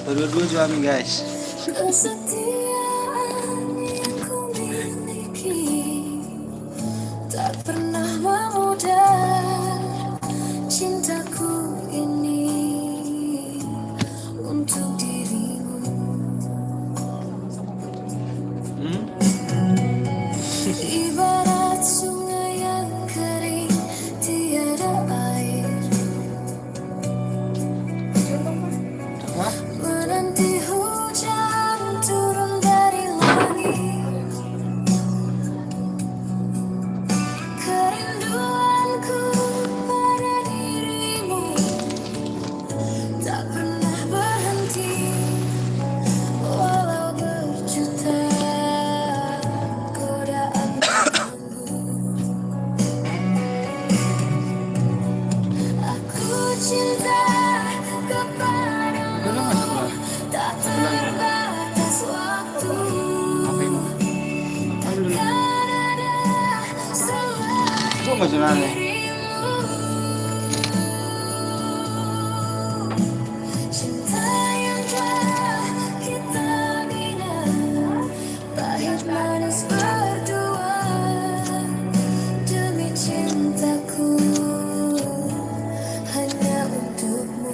Berdua-dua suami guys. Kesetiaan yang ku miliki tak pernah memudar cintaku ini untuk dirimu. Ibarat sungai yang kering tiada air, menanti hujan turun dari langit. Kerinduanku pada dirimu tak pernah berhenti, walau berjuta godaan mengganggu. Aku cinta kepadamu, tak terbatas waktu. Takkan ada selain Kok nggak jalan nih? cinta yang telah kita bina, pahit manis berdua demi cintaku hanya untukmu.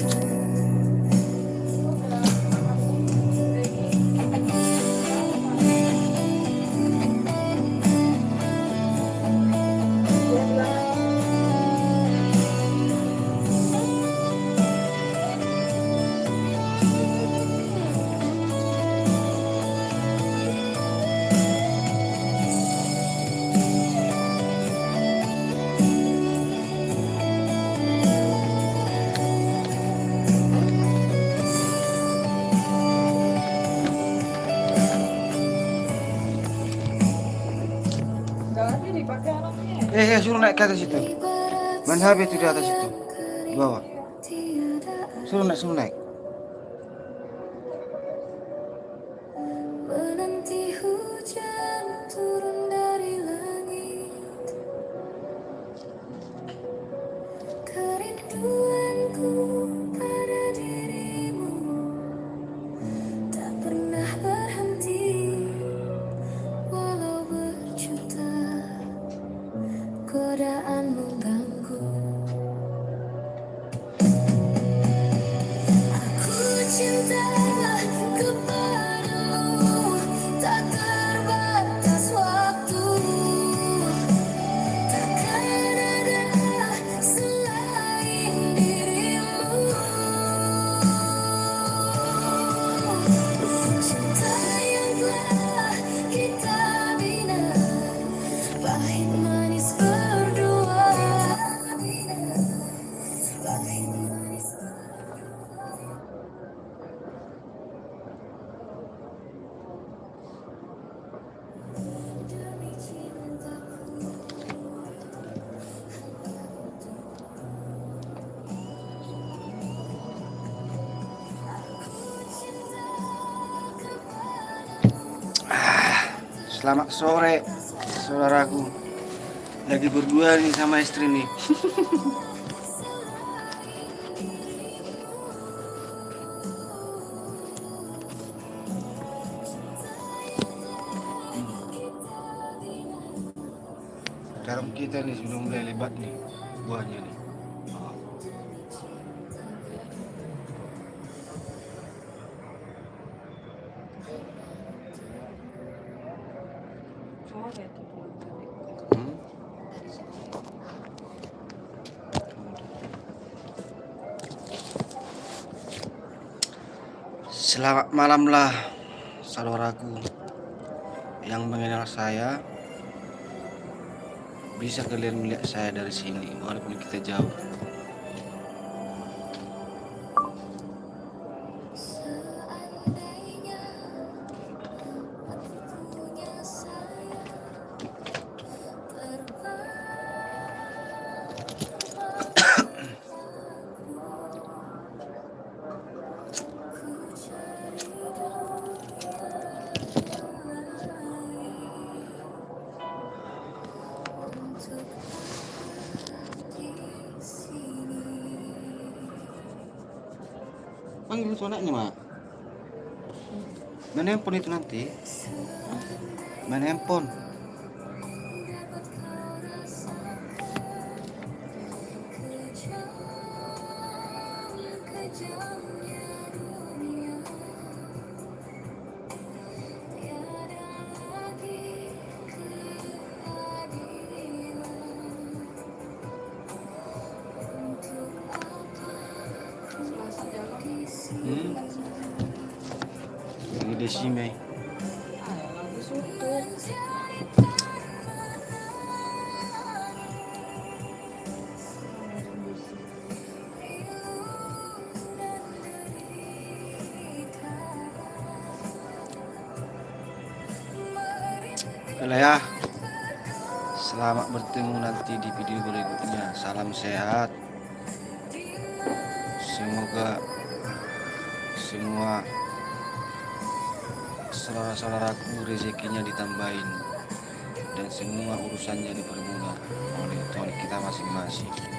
Suruh naik ke atas itu. Main HP itu di atas itu. Di bawah. Suruh naik. Menanti hujan turun dari langit. Kerinduanku pada dirimu tak pernah berhenti, walau berjuta godaan mengganggu. Aku cinta kepadamu, tak terbatas waktu. Takkan ada selain dirimu. Cinta yang telah kita bina, pahit manis berdua. Pahit manis demi cintaku. Selamat sore, saudaraku. Lagi berdua nih sama istri nih. Garam kita nih sudah mulai lebat nih buahnya nih. Selamat malamlah saudaraku yang mengenal saya. Bisa kalian melihat saya dari sini walaupun kita jauh. Seandainya aku punya sayap terbang, ku cari dunia lain untuk di sini. Panggil dulu anaknya, Mak. Main handphone itu nanti. Main handphone. Lagi Desi Mei. Lagu suntuk. Oke ya. Selamat bertemu nanti di video berikutnya. Salam sehat. Semoga semua saudara-saudaraku rezekinya ditambahin dan semua urusannya dipermudah oleh Tuhan kita masing-masing.